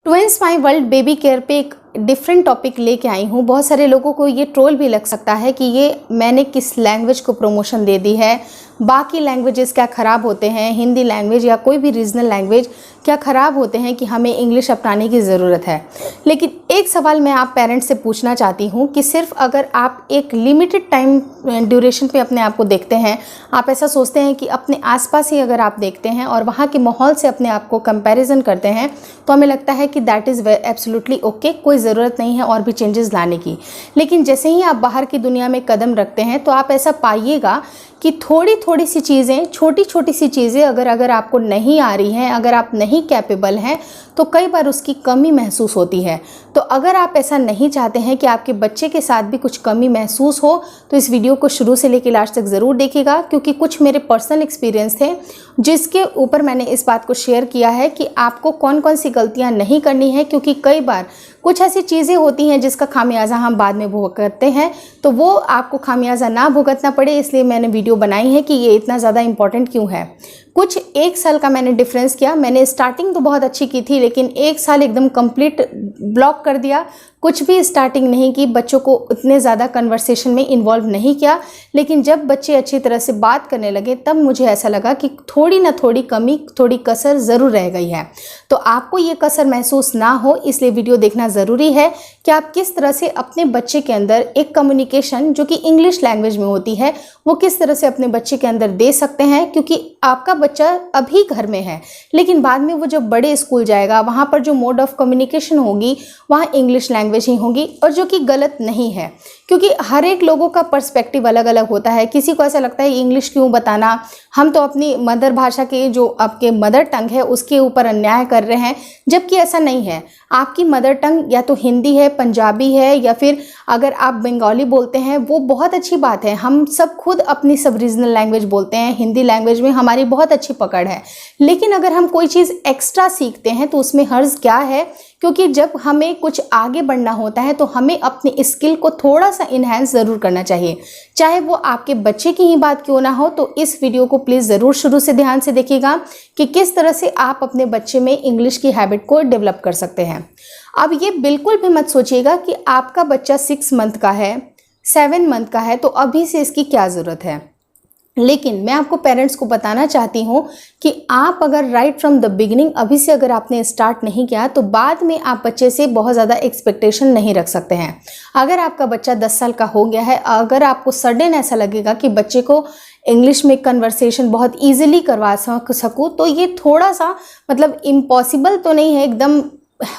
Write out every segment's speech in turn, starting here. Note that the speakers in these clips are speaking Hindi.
Twins my world baby care पे एक डिफरेंट टॉपिक लेके आई हूँ। बहुत सारे लोगों को ये ट्रोल भी लग सकता है कि ये मैंने किस लैंग्वेज को प्रमोशन दे दी है, बाकी लैंग्वेजेस क्या ख़राब होते हैं, हिंदी लैंग्वेज या कोई भी रीजनल लैंग्वेज क्या ख़राब होते हैं कि हमें इंग्लिश अपनाने की ज़रूरत है। लेकिन एक सवाल मैं आप पेरेंट्स से पूछना चाहती हूँ कि सिर्फ अगर आप एक लिमिटेड टाइम ड्यूरेशन पे अपने आप को देखते हैं, आप ऐसा सोचते हैं कि अपने आसपास ही अगर आप देखते हैं और वहाँ के माहौल से अपने आप को कंपैरिजन करते हैं, तो हमें लगता है कि दैट इज़ एब्सोल्युटली ओके, कोई ज़रूरत नहीं है और भी चेंजेस लाने की। लेकिन जैसे ही आप बाहर की दुनिया में कदम रखते हैं तो आप ऐसा पाइएगा कि थोड़ी थोड़ी सी चीज़ें, छोटी छोटी सी चीज़ें अगर आपको नहीं आ रही हैं, अगर आप नहीं कैपेबल हैं, तो कई बार उसकी कमी महसूस होती है। तो अगर आप ऐसा नहीं चाहते हैं कि आपके बच्चे के साथ भी कुछ कमी महसूस हो, तो इस वीडियो को शुरू से लेकर लास्ट तक ज़रूर देखिएगा, क्योंकि कुछ मेरे पर्सनल एक्सपीरियंस थे जिसके ऊपर मैंने इस बात को शेयर किया है कि आपको कौन कौन सी गलतियाँ नहीं करनी है। क्योंकि कई बार कुछ ऐसी चीज़ें होती हैं जिसका खामियाजा हम बाद में भुगतते हैं, तो वो आपको खामियाजा ना भुगतना पड़े, इसलिए मैंने वीडियो बनाई है कि ये इतना ज़्यादा इम्पॉर्टेंट क्यों है। कुछ एक साल का मैंने डिफरेंस किया। मैंने स्टार्टिंग तो बहुत अच्छी की थी, लेकिन एक साल एकदम कंप्लीट ब्लॉक कर दिया, कुछ भी स्टार्टिंग नहीं की, बच्चों को उतने ज़्यादा कन्वर्सेशन में इन्वॉल्व नहीं किया। लेकिन जब बच्चे अच्छी तरह से बात करने लगे, तब मुझे ऐसा लगा कि थोड़ी ना थोड़ी कमी, थोड़ी कसर ज़रूर रह गई है। तो आपको ये कसर महसूस ना हो, इसलिए वीडियो देखना ज़रूरी है कि आप किस तरह से अपने बच्चे के अंदर एक कम्युनिकेशन जो कि इंग्लिश लैंग्वेज में होती है, वो किस तरह से अपने बच्चे के अंदर दे सकते हैं। क्योंकि आपका बच्चा अभी घर में है, लेकिन बाद में वो जब बड़े स्कूल जाएगा, वहाँ पर जो मोड ऑफ कम्युनिकेशन होगी वहाँ इंग्लिश लैंग्वेज ही होगी, और जो कि गलत नहीं है, क्योंकि हर एक लोगों का पर्सपेक्टिव अलग अलग होता है। किसी को ऐसा लगता है इंग्लिश क्यों बताना, हम तो अपनी मदर भाषा के जो आपके मदर टंग है उसके ऊपर अन्याय कर रहे हैं, जबकि ऐसा नहीं है। आपकी मदर टंग या तो हिंदी है, पंजाबी है, या फिर अगर आप बंगाली बोलते हैं, वो बहुत अच्छी बात है। हम सब खुद अपनी सब रीजनल लैंग्वेज बोलते हैं, हिंदी लैंग्वेज में हमारी बहुत अच्छी पकड़ है। लेकिन अगर हम कोई चीज़ एक्स्ट्रा सीखते हैं तो उसमें हर्ज क्या है, क्योंकि जब हमें कुछ आगे बढ़ना होता है तो हमें अपनी स्किल को थोड़ा सा इन्हेंस ज़रूर करना चाहिए, चाहे वो आपके बच्चे की ही बात क्यों ना हो। तो इस वीडियो को प्लीज़ ज़रूर शुरू से ध्यान से देखिएगा कि किस तरह से आप अपने बच्चे में इंग्लिश की हैबिट को डेवलप कर सकते हैं। अब ये बिल्कुल भी मत सोचिएगा कि आपका बच्चा 6 मंथ का है, 7 मंथ का है, तो अभी से इसकी क्या ज़रूरत है। लेकिन मैं आपको पेरेंट्स को बताना चाहती हूँ कि आप अगर राइट फ्रॉम द बिगिनिंग अभी से अगर आपने स्टार्ट नहीं किया, तो बाद में आप बच्चे से बहुत ज़्यादा एक्सपेक्टेशन नहीं रख सकते हैं। अगर आपका बच्चा 10 साल का हो गया है, अगर आपको सडन ऐसा लगेगा कि बच्चे को इंग्लिश में कन्वर्सेशन बहुत ईजिली करवा सकूँ, तो ये थोड़ा सा मतलब इम्पॉसिबल तो नहीं है, एकदम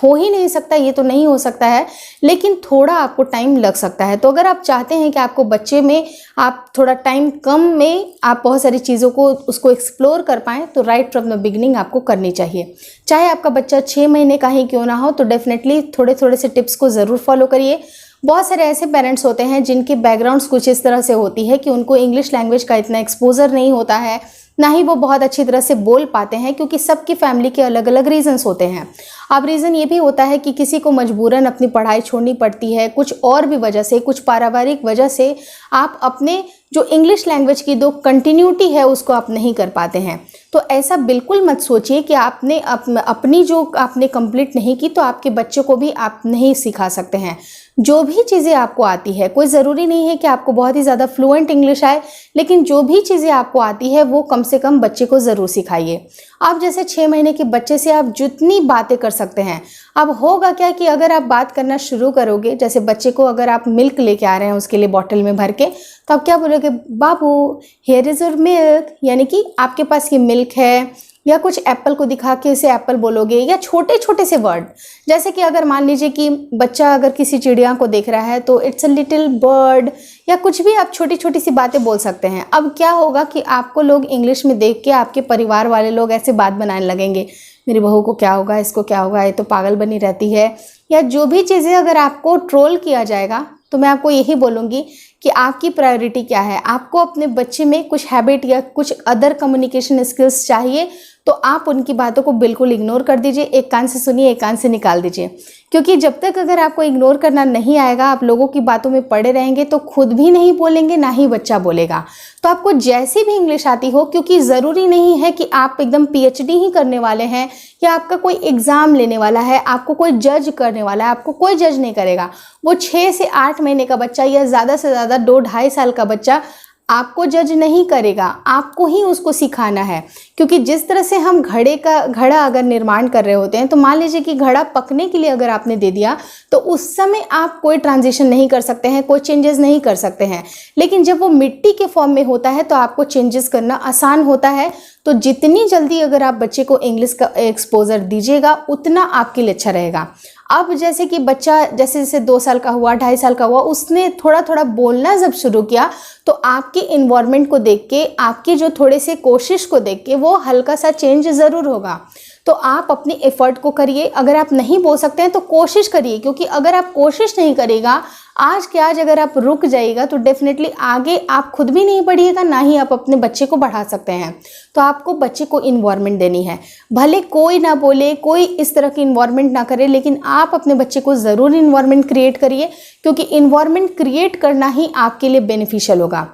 हो ही नहीं सकता, ये तो नहीं हो सकता है, लेकिन थोड़ा आपको टाइम लग सकता है। तो अगर आप चाहते हैं कि आपको बच्चे में आप थोड़ा टाइम कम में आप बहुत सारी चीज़ों को उसको एक्सप्लोर कर पाएँ, तो राइट फ्रॉम द बिगिनिंग आपको करनी चाहिए। चाहे आपका बच्चा 6 महीने का ही क्यों ना हो, तो डेफिनेटली थोड़े थोड़े से टिप्स को ज़रूर फॉलो करिए। बहुत सारे ऐसे पेरेंट्स होते हैं जिनकी बैकग्राउंड्स कुछ इस तरह से होती है कि उनको इंग्लिश लैंग्वेज का इतना एक्सपोजर नहीं होता है, ना ही वो बहुत अच्छी तरह से बोल पाते हैं, क्योंकि सबकी फैमिली के अलग अलग रीजंस होते हैं। अब रीज़न ये भी होता है कि किसी को मजबूरन अपनी पढ़ाई छोड़नी पड़ती है, कुछ और भी वजह से, कुछ पारिवारिक वजह से आप अपने जो इंग्लिश लैंग्वेज की जो कंटिन्यूटी है उसको आप नहीं कर पाते हैं। तो ऐसा बिल्कुल मत सोचिए कि आपने अपनी जो आपने कंप्लीट नहीं की तो आपके बच्चों को भी आप नहीं सिखा सकते हैं। जो भी चीज़ें आपको आती है, कोई ज़रूरी नहीं है कि आपको बहुत ही ज़्यादा फ्लुएंट इंग्लिश आए, लेकिन जो भी चीज़ें आपको आती है वो कम से कम बच्चे को ज़रूर सिखाइए। आप जैसे 6 महीने के बच्चे से आप जितनी बातें कर सकते हैं। अब होगा क्या कि अगर आप बात करना शुरू करोगे, जैसे बच्चे को अगर आप मिल्क लेके आ रहे हैं उसके लिए बॉटल में भर के, तो आप क्या बोलोगे, बाबू हियर इज़ योर मिल्क, यानी कि आपके पास ये मिल्क है, या कुछ एप्पल को दिखा के इसे एप्पल बोलोगे, या छोटे छोटे से वर्ड, जैसे कि अगर मान लीजिए कि बच्चा अगर किसी चिड़िया को देख रहा है तो इट्स अ लिटिल बर्ड, या कुछ भी आप छोटी छोटी सी बातें बोल सकते हैं। अब क्या होगा कि आपको लोग इंग्लिश में देख के, आपके परिवार वाले लोग ऐसे बात बनाने लगेंगे, मेरी बहू को क्या होगा, इसको क्या होगा, ये तो पागल बनी रहती है, या जो भी चीज़ें अगर आपको ट्रोल किया जाएगा, तो मैं आपको यही बोलूँगी कि आपकी प्रायोरिटी क्या है। आपको अपने बच्चे में कुछ हैबिट या कुछ अदर कम्युनिकेशन स्किल्स चाहिए तो आप उनकी बातों को बिल्कुल इग्नोर कर दीजिए। एक कान से सुनिए, एक कान से निकाल दीजिए, क्योंकि जब तक अगर आपको इग्नोर करना नहीं आएगा, आप लोगों की बातों में पड़े रहेंगे तो खुद भी नहीं बोलेंगे, ना ही बच्चा बोलेगा। तो आपको जैसी भी इंग्लिश आती हो, क्योंकि ज़रूरी नहीं है कि आप एकदम PhD ही करने वाले हैं या आपका कोई एग्ज़ाम लेने वाला है, आपको कोई जज करने वाला है। आपको कोई जज नहीं करेगा। वो 6 से 8 महीने का बच्चा या ज़्यादा से ज़्यादा 2-2.5 साल का बच्चा आपको जज नहीं करेगा, आपको ही उसको सिखाना है। क्योंकि जिस तरह से हम घड़ा अगर निर्माण कर रहे होते हैं, तो मान लीजिए कि घड़ा पकने के लिए अगर आपने दे दिया तो उस समय आप कोई ट्रांजिशन नहीं कर सकते हैं, कोई चेंजेस नहीं कर सकते हैं। लेकिन जब वो मिट्टी के फॉर्म में होता है तो आपको चेंजेस करना आसान होता है। तो जितनी जल्दी अगर आप बच्चे को इंग्लिश का एक्सपोजर दीजिएगा उतना आपके लिए अच्छा रहेगा। अब जैसे कि बच्चा जैसे जैसे 2 साल का हुआ, 2.5 साल का हुआ, उसने थोड़ा थोड़ा बोलना जब शुरू किया तो आपके इन्वायरमेंट को देख के, आपकी जो थोड़े से कोशिश को देख के वो हल्का सा चेंज ज़रूर होगा। तो आप अपनी एफर्ट को करिए। अगर आप नहीं बोल सकते हैं तो कोशिश करिए, क्योंकि अगर आप कोशिश नहीं करेगा, आज के आज अगर आप रुक जाइएगा तो डेफिनेटली आगे आप खुद भी नहीं बढ़िएगा, ना ही आप अपने बच्चे को बढ़ा सकते हैं। तो आपको बच्चे को इन्वायरमेंट देनी है। भले कोई ना बोले, कोई इस तरह की इन्वायरमेंट ना करे, लेकिन आप अपने बच्चे को ज़रूर इन्वायरमेंट क्रिएट करिए, क्योंकि इन्वायरमेंट क्रिएट करना ही आपके लिए बेनिफिशियल होगा।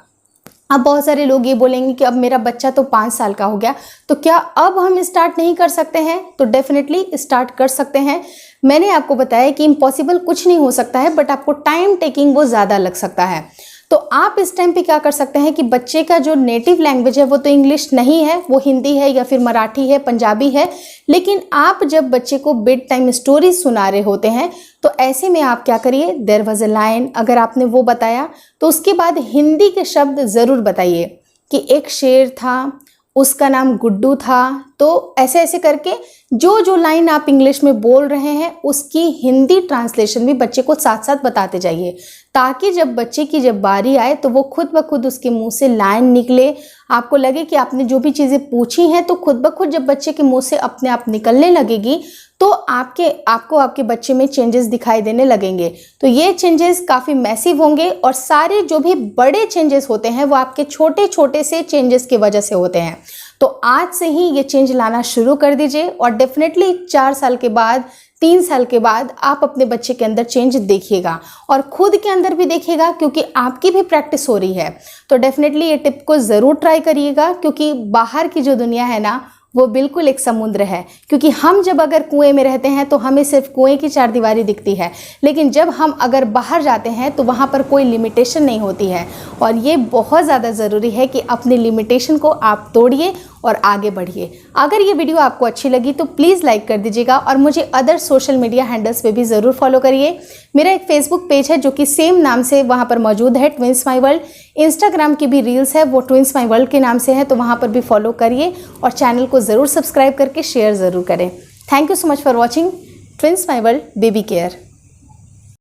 अब बहुत सारे लोग ये बोलेंगे कि अब मेरा बच्चा तो 5 साल का हो गया, तो क्या अब हम स्टार्ट नहीं कर सकते हैं? तो डेफिनेटली स्टार्ट कर सकते हैं। मैंने आपको बताया कि इम्पॉसिबल कुछ नहीं हो सकता है, बट आपको टाइम टेकिंग वो ज़्यादा लग सकता है। तो आप इस टाइम पे क्या कर सकते हैं कि बच्चे का जो नेटिव लैंग्वेज है वो तो इंग्लिश नहीं है, वो हिंदी है या फिर मराठी है, पंजाबी है। लेकिन आप जब बच्चे को बेड टाइम स्टोरीज सुना रहे होते हैं तो ऐसे में आप क्या करिए, देयर वाज अ लायन, अगर आपने वो बताया तो उसके बाद हिंदी के शब्द ज़रूर बताइए कि एक शेर था, उसका नाम गुड्डू था। तो ऐसे ऐसे करके जो जो लाइन आप इंग्लिश में बोल रहे हैं उसकी हिंदी ट्रांसलेशन भी बच्चे को साथ साथ बताते जाइए, ताकि जब बच्चे की जब बारी आए तो वो खुद ब खुद उसके मुंह से लाइन निकले। आपको लगे कि आपने जो भी चीज़ें पूछी हैं तो खुद ब खुद जब बच्चे के मुंह से अपने आप निकलने लगेगी तो आपको आपके बच्चे में चेंजेस दिखाई देने लगेंगे। तो ये चेंजेस काफ़ी मैसिव होंगे, और सारे जो भी बड़े चेंजेस होते हैं वो आपके छोटे छोटे से चेंजेस की वजह से होते हैं। तो आज से ही ये चेंज लाना शुरू कर दीजिए, और डेफिनेटली 4 साल के बाद, 3 साल के बाद आप अपने बच्चे के अंदर चेंज देखिएगा, और खुद के अंदर भी देखिएगा, क्योंकि आपकी भी प्रैक्टिस हो रही है। तो डेफिनेटली ये टिप को ज़रूर ट्राई करिएगा, क्योंकि बाहर की जो दुनिया है ना वो बिल्कुल एक समुद्र है। क्योंकि हम जब अगर कुएं में रहते हैं तो हमें सिर्फ कुएं की चारदीवारी दिखती है, लेकिन जब हम अगर बाहर जाते हैं तो वहाँ पर कोई लिमिटेशन नहीं होती है। और ये बहुत ज़्यादा ज़रूरी है कि अपनी लिमिटेशन को आप तोड़िए और आगे बढ़िए। अगर ये वीडियो आपको अच्छी लगी तो प्लीज़ लाइक कर दीजिएगा, और मुझे अदर सोशल मीडिया हैंडल्स पे भी ज़रूर फॉलो करिए। मेरा एक फेसबुक पेज है जो कि सेम नाम से वहाँ पर मौजूद है, ट्विंस माई वर्ल्ड। इंस्टाग्राम की भी रील्स है, वो ट्विंस माई वर्ल्ड के नाम से है, तो वहाँ पर भी फॉलो करिए, और चैनल को ज़रूर सब्सक्राइब करके शेयर ज़रूर करें। Thank you so much for watching twins my world baby care.